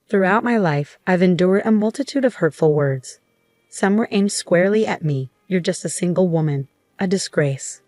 Throughout my life, I've endured a multitude of hurtful words. Some were aimed squarely at me. You're just a single woman, a disgrace.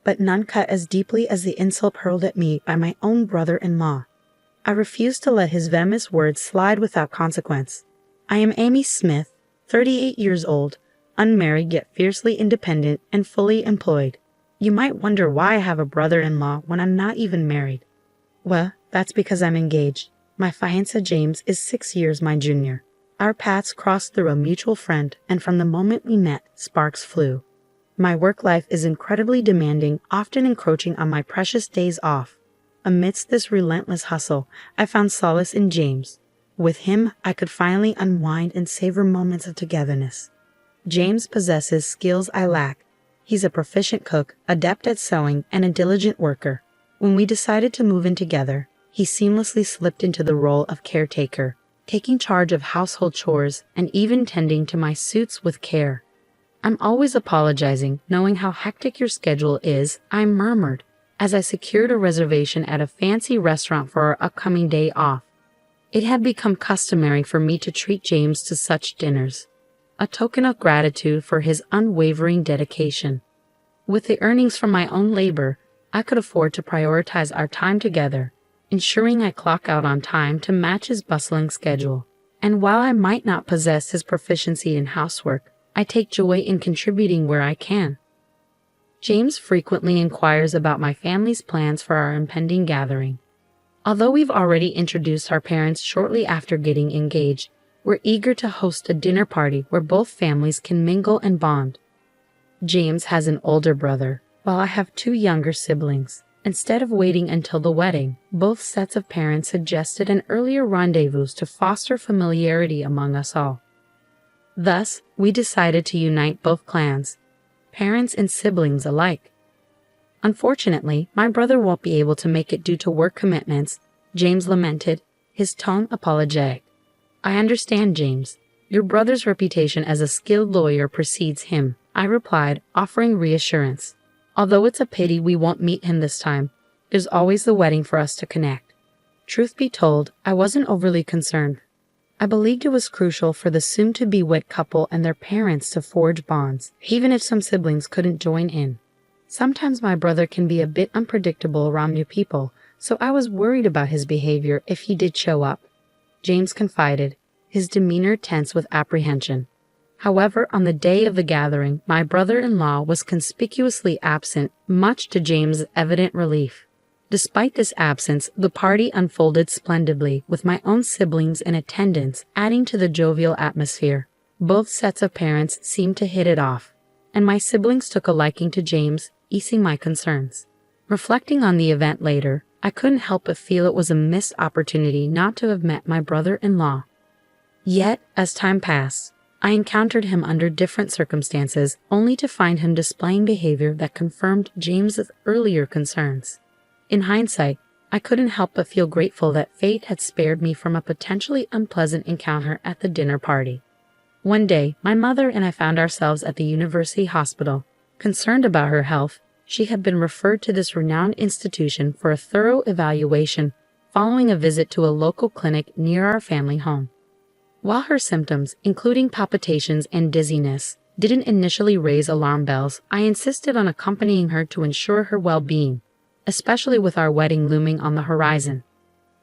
But none cut as deeply as the insult hurled at me by my own brother-in-law. I refused to let his venomous words slide without consequence. I am Amy Smith, 38 years old, unmarried yet fiercely independent and fully employed. You might wonder why I have a brother-in-law when I'm not even married. Well, that's because I'm engaged. My fiancé James is 6 years my junior. Our paths crossed through a mutual friend, and from the moment we met, sparks flew. My work life is incredibly demanding, often encroaching on my precious days off. Amidst this relentless hustle, I found solace in James. With him, I could finally unwind and savor moments of togetherness. James possesses skills I lack. He's a proficient cook, adept at sewing, and a diligent worker. When we decided to move in together, he seamlessly slipped into the role of caretaker, taking charge of household chores and even tending to my suits with care. I'm always apologizing, knowing how hectic your schedule is, I murmured, as I secured a reservation at a fancy restaurant for our upcoming day off. It had become customary for me to treat James to such dinners, a token of gratitude for his unwavering dedication. With the earnings from my own labor, I could afford to prioritize our time together, ensuring I clock out on time to match his bustling schedule. And while I might not possess his proficiency in housework, I take joy in contributing where I can. James frequently inquires about my family's plans for our impending gathering. Although we've already introduced our parents shortly after getting engaged, we're eager to host a dinner party where both families can mingle and bond. James has an older brother, while I have 2 younger siblings. Instead of waiting until the wedding, both sets of parents suggested an earlier rendezvous to foster familiarity among us all. Thus, we decided to unite both clans, parents and siblings alike. Unfortunately, my brother won't be able to make it due to work commitments, James lamented, his tone apologetic. I understand, James. Your brother's reputation as a skilled lawyer precedes him, I replied, offering reassurance. Although it's a pity we won't meet him this time, there's always the wedding for us to connect. Truth be told, I wasn't overly concerned. I believed it was crucial for the soon-to-be wed couple and their parents to forge bonds, even if some siblings couldn't join in. Sometimes my brother can be a bit unpredictable around new people, so I was worried about his behavior if he did show up. James confided, his demeanor tense with apprehension. However, on the day of the gathering, my brother-in-law was conspicuously absent, much to James' evident relief. Despite this absence, the party unfolded splendidly, with my own siblings in attendance, adding to the jovial atmosphere. Both sets of parents seemed to hit it off, and my siblings took a liking to James, easing my concerns. Reflecting on the event later, I couldn't help but feel it was a missed opportunity not to have met my brother-in-law. Yet, as time passed, I encountered him under different circumstances, only to find him displaying behavior that confirmed James's earlier concerns. In hindsight, I couldn't help but feel grateful that fate had spared me from a potentially unpleasant encounter at the dinner party. One day, my mother and I found ourselves at the university hospital. Concerned about her health, she had been referred to this renowned institution for a thorough evaluation following a visit to a local clinic near our family home. While her symptoms, including palpitations and dizziness, didn't initially raise alarm bells, I insisted on accompanying her to ensure her well-being, especially with our wedding looming on the horizon.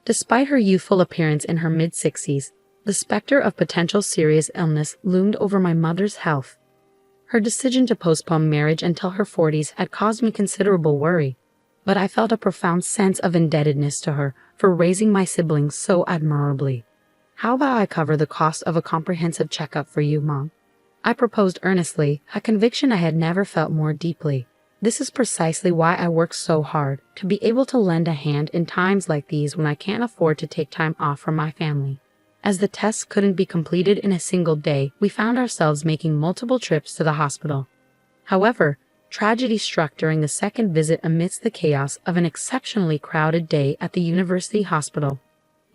Despite her youthful appearance in her mid-60s, the specter of potential serious illness loomed over my mother's health. Her decision to postpone marriage until her 40s had caused me considerable worry, but I felt a profound sense of indebtedness to her for raising my siblings so admirably. How about I cover the cost of a comprehensive checkup for you, Mom? I proposed earnestly, a conviction I had never felt more deeply. This is precisely why I work so hard, to be able to lend a hand in times like these when I can't afford to take time off from my family. As the tests couldn't be completed in a single day, we found ourselves making multiple trips to the hospital. However, tragedy struck during the second visit amidst the chaos of an exceptionally crowded day at the university hospital.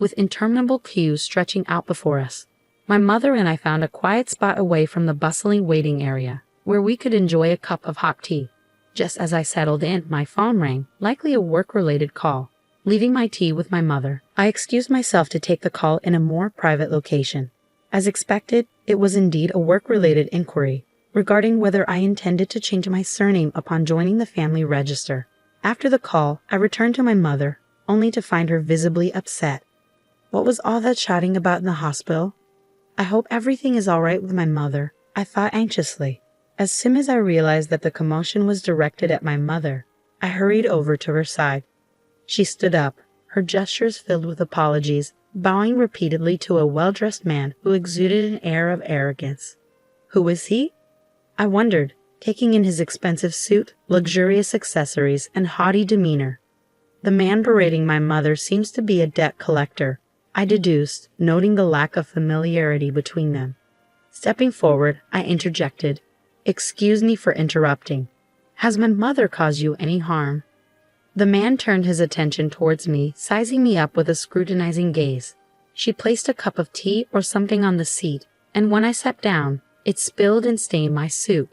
With interminable queues stretching out before us, my mother and I found a quiet spot away from the bustling waiting area, where we could enjoy a cup of hot tea. Just as I settled in, my phone rang, likely a work-related call. Leaving my tea with my mother, I excused myself to take the call in a more private location. As expected, it was indeed a work-related inquiry regarding whether I intended to change my surname upon joining the family register. After the call, I returned to my mother, only to find her visibly upset. What was all that shouting about in the hospital? I hope everything is all right with my mother, I thought anxiously. As soon as I realized that the commotion was directed at my mother, I hurried over to her side. She stood up, her gestures filled with apologies, bowing repeatedly to a well-dressed man who exuded an air of arrogance. Who was he? I wondered, taking in his expensive suit, luxurious accessories, and haughty demeanor. The man berating my mother seems to be a debt collector, I deduced, noting the lack of familiarity between them. Stepping forward, I interjected, "Excuse me for interrupting. Has my mother caused you any harm?" The man turned his attention towards me, sizing me up with a scrutinizing gaze. She placed a cup of tea or something on the seat, and when I sat down, it spilled and stained my suit.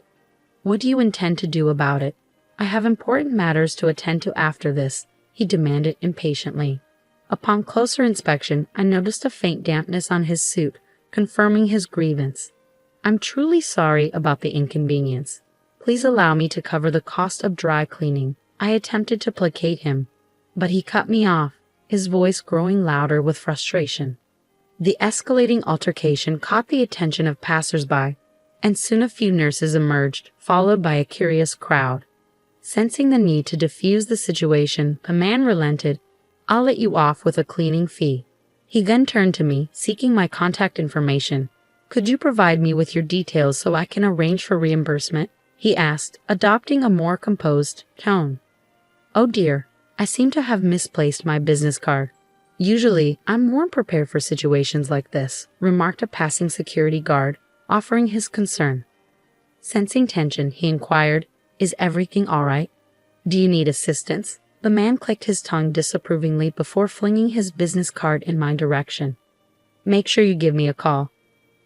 "What do you intend to do about it?" "I have important matters to attend to after this," he demanded impatiently. Upon closer inspection, I noticed a faint dampness on his suit, confirming his grievance. "I'm truly sorry about the inconvenience. Please allow me to cover the cost of dry cleaning." I attempted to placate him, but he cut me off, his voice growing louder with frustration. The escalating altercation caught the attention of passers-by, and soon a few nurses emerged, followed by a curious crowd. Sensing the need to defuse the situation, the man relented. "I'll let you off with a cleaning fee." He then turned to me, seeking my contact information. "Could you provide me with your details so I can arrange for reimbursement?" he asked, adopting a more composed tone. "Oh dear, I seem to have misplaced my business card. Usually, I'm more prepared for situations like this," remarked a passing security guard, offering his concern. Sensing tension, he inquired, "Is everything all right? Do you need assistance?" The man clicked his tongue disapprovingly before flinging his business card in my direction. "Make sure you give me a call,"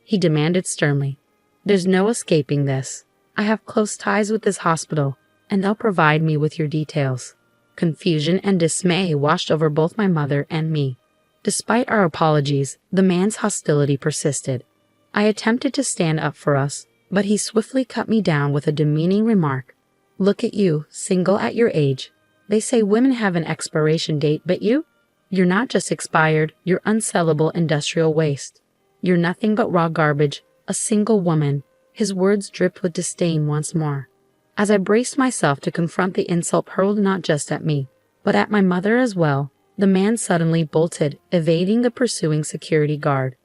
he demanded sternly. "There's no escaping this. I have close ties with this hospital, and they'll provide me with your details." Confusion and dismay washed over both my mother and me. Despite our apologies, the man's hostility persisted. I attempted to stand up for us, but he swiftly cut me down with a demeaning remark. "Look at you, single at your age. They say women have an expiration date, but you're not just expired, you're unsellable industrial waste. You're nothing but raw garbage, a single woman." His words dripped with disdain once more. As I braced myself to confront the insult hurled not just at me, but at my mother as well, the man suddenly bolted, evading the pursuing security guard.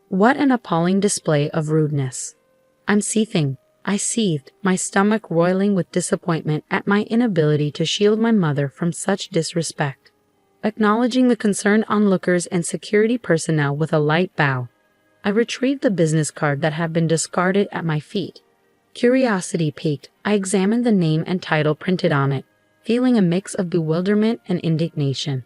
What an appalling display of rudeness! I'm seething. I seethed, my stomach roiling with disappointment at my inability to shield my mother from such disrespect. Acknowledging the concerned onlookers and security personnel with a light bow, I retrieved the business card that had been discarded at my feet. Curiosity piqued, I examined the name and title printed on it, feeling a mix of bewilderment and indignation.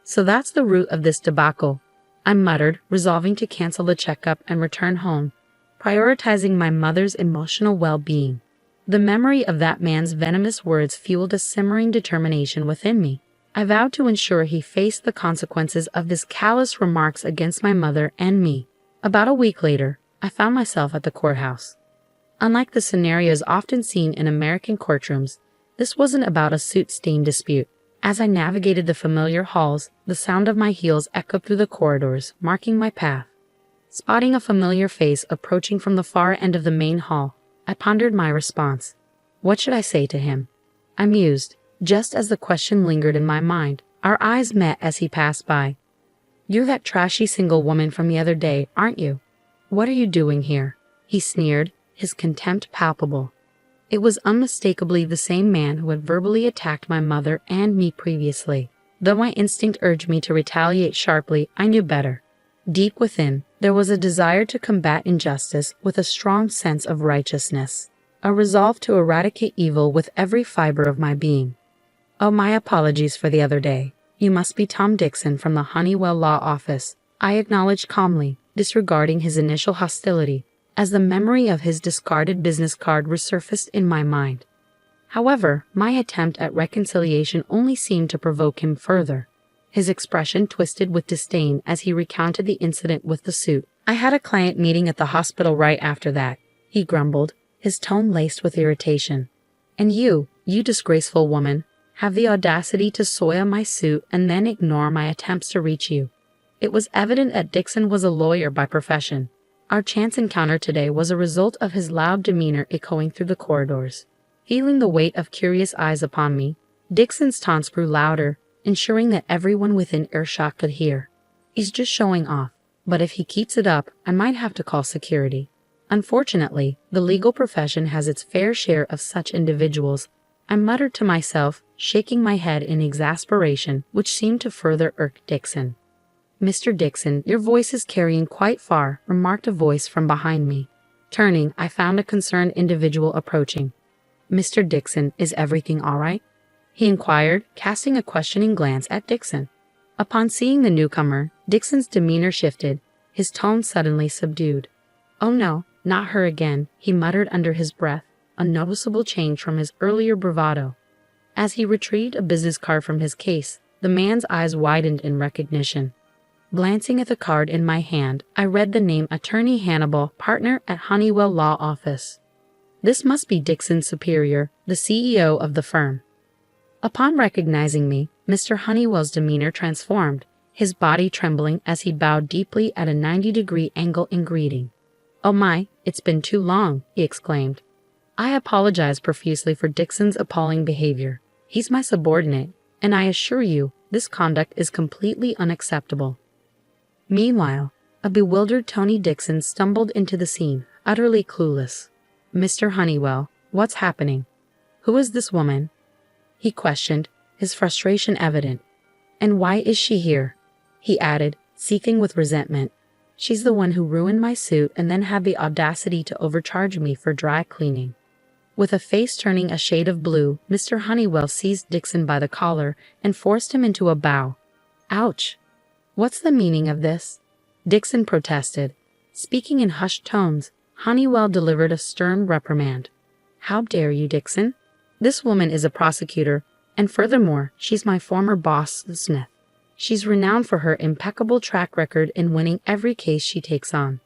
"So that's the root of this debacle," I muttered, resolving to cancel the checkup and return home, prioritizing my mother's emotional well-being. The memory of that man's venomous words fueled a simmering determination within me. I vowed to ensure he faced the consequences of his callous remarks against my mother and me. About a week later, I found myself at the courthouse. Unlike the scenarios often seen in American courtrooms, this wasn't about a suit-stained dispute. As I navigated the familiar halls, the sound of my heels echoed through the corridors, marking my path. Spotting a familiar face approaching from the far end of the main hall, I pondered my response. What should I say to him? I mused. Just as the question lingered in my mind, our eyes met as he passed by. "You're that trashy single woman from the other day, aren't you? What are you doing here?" he sneered, his contempt palpable. It was unmistakably the same man who had verbally attacked my mother and me previously. Though my instinct urged me to retaliate sharply, I knew better. Deep within, there was a desire to combat injustice with a strong sense of righteousness, a resolve to eradicate evil with every fiber of my being. "Oh, my apologies for the other day. You must be Tom Dixon from the Honeywell Law Office," I acknowledged calmly, disregarding his initial hostility, as the memory of his discarded business card resurfaced in my mind. However, my attempt at reconciliation only seemed to provoke him further. his expression twisted with disdain as he recounted the incident with the suit. "I had a client meeting at the hospital right after that," he grumbled, his tone laced with irritation. "And you disgraceful woman, have the audacity to soil my suit and then ignore my attempts to reach you." It was evident that Dixon was a lawyer by profession. Our chance encounter today was a result of his loud demeanor echoing through the corridors. Feeling the weight of curious eyes upon me, Dixon's taunts grew louder, ensuring that everyone within earshot could hear. "He's just showing off, but if he keeps it up, I might have to call security." Unfortunately, the legal profession has its fair share of such individuals, I muttered to myself, shaking my head in exasperation, which seemed to further irk Dixon. "Mr. Dixon, your voice is carrying quite far," remarked a voice from behind me. Turning, I found a concerned individual approaching. "Mr. Dixon, is everything all right?" he inquired, casting a questioning glance at Dixon. Upon seeing the newcomer, Dixon's demeanor shifted, his tone suddenly subdued. "Oh no, not her again," he muttered under his breath, a noticeable change from his earlier bravado. As he retrieved a business card from his case, the man's eyes widened in recognition. Glancing at the card in my hand, I read the name Attorney Hannibal, partner at Honeywell Law Office. This must be Dixon's superior, the CEO of the firm. Upon recognizing me, Mr. Honeywell's demeanor transformed, his body trembling as he bowed deeply at a 90-degree angle in greeting. "Oh my, it's been too long," he exclaimed. I apologized profusely for Dixon's appalling behavior. He's my subordinate, and I assure you, this conduct is completely unacceptable. Meanwhile, a bewildered Tony Dixon stumbled into the scene, utterly clueless. "Mr. Honeywell, what's happening? Who is this woman?" he questioned, his frustration evident. "And why is she here?" he added, seething with resentment. "She's the one who ruined my suit and then had the audacity to overcharge me for dry cleaning." With a face turning a shade of blue, Mr. Honeywell seized Dixon by the collar and forced him into a bow. "Ouch! What's the meaning of this?" Dixon protested. Speaking in hushed tones, Honeywell delivered a stern reprimand. "How dare you, Dixon? This woman is a prosecutor, and furthermore, she's my former boss, Smith. She's renowned for her impeccable track record in winning every case she takes on."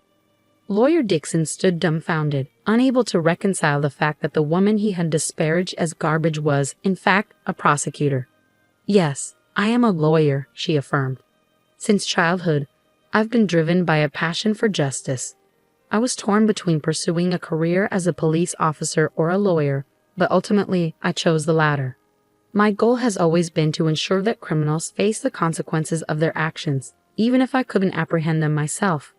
Lawyer Dixon stood dumbfounded, unable to reconcile the fact that the woman he had disparaged as garbage was, in fact, a prosecutor. "Yes, I am a lawyer," she affirmed. "Since childhood, I've been driven by a passion for justice. I was torn between pursuing a career as a police officer or a lawyer, but ultimately I chose the latter. My goal has always been to ensure that criminals face the consequences of their actions, even if I couldn't apprehend them myself.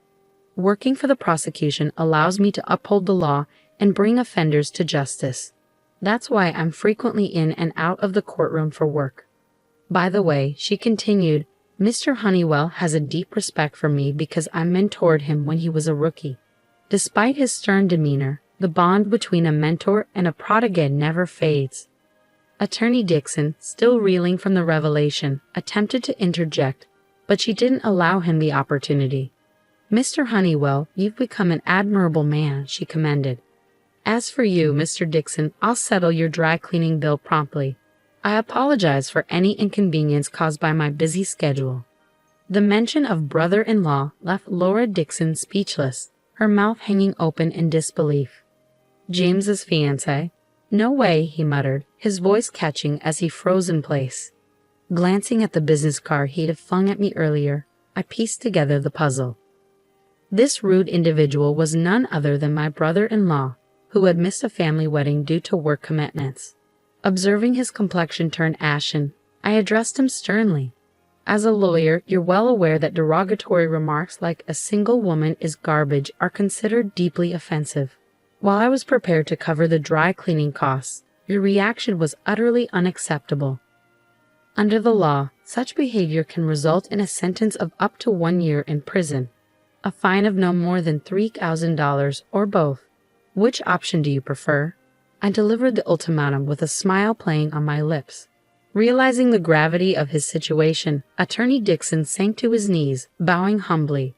Working for the prosecution allows me to uphold the law and bring offenders to justice. That's why I'm frequently in and out of the courtroom for work. By the way," she continued, "Mr. Honeywell has a deep respect for me because I mentored him when he was a rookie. Despite his stern demeanor, the bond between a mentor and a protege never fades." Attorney Dixon, still reeling from the revelation, attempted to interject, but she didn't allow him the opportunity. "Mr. Honeywell, you've become an admirable man," she commended. "As for you, Mr. Dixon, I'll settle your dry cleaning bill promptly. I apologize for any inconvenience caused by my busy schedule." The mention of brother-in-law left Laura Dixon speechless, her mouth hanging open in disbelief. "James's fiancé? No way," he muttered, his voice catching as he froze in place. Glancing at the business card he'd flung at me earlier, I pieced together the puzzle. This rude individual was none other than my brother-in-law, who had missed a family wedding due to work commitments. Observing his complexion turn ashen, I addressed him sternly. "As a lawyer, you're well aware that derogatory remarks like 'a single woman is garbage' are considered deeply offensive. While I was prepared to cover the dry cleaning costs, your reaction was utterly unacceptable. Under the law, such behavior can result in a sentence of up to 1 year in prison, a fine of no more than $3,000, or both. Which option do you prefer?" I delivered the ultimatum with a smile playing on my lips. Realizing the gravity of his situation, Attorney Dixon sank to his knees, bowing humbly.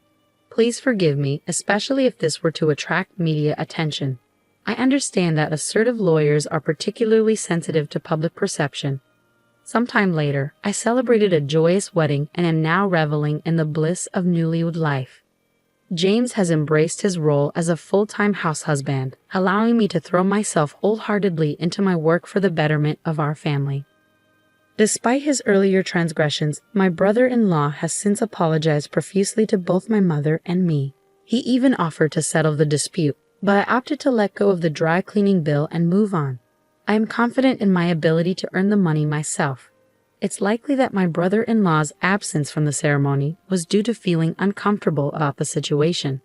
"Please forgive me, especially if this were to attract media attention. I understand that assertive lawyers are particularly sensitive to public perception. Sometime later, I celebrated a joyous wedding and am now reveling in the bliss of newlywed life. James has embraced his role as a full-time house husband, allowing me to throw myself wholeheartedly into my work for the betterment of our family. Despite his earlier transgressions, my brother-in-law has since apologized profusely to both my mother and me. He even offered to settle the dispute, but I opted to let go of the dry cleaning bill and move on. I am confident in my ability to earn the money myself. It's likely that my brother-in-law's absence from the ceremony was due to feeling uncomfortable about the situation.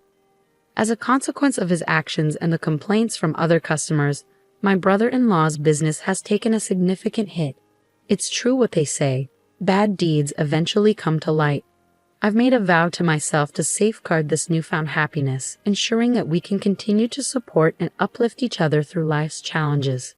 As a consequence of his actions and the complaints from other customers, my brother-in-law's business has taken a significant hit. It's true what they say, bad deeds eventually come to light. I've made a vow to myself to safeguard this newfound happiness, ensuring that we can continue to support and uplift each other through life's challenges.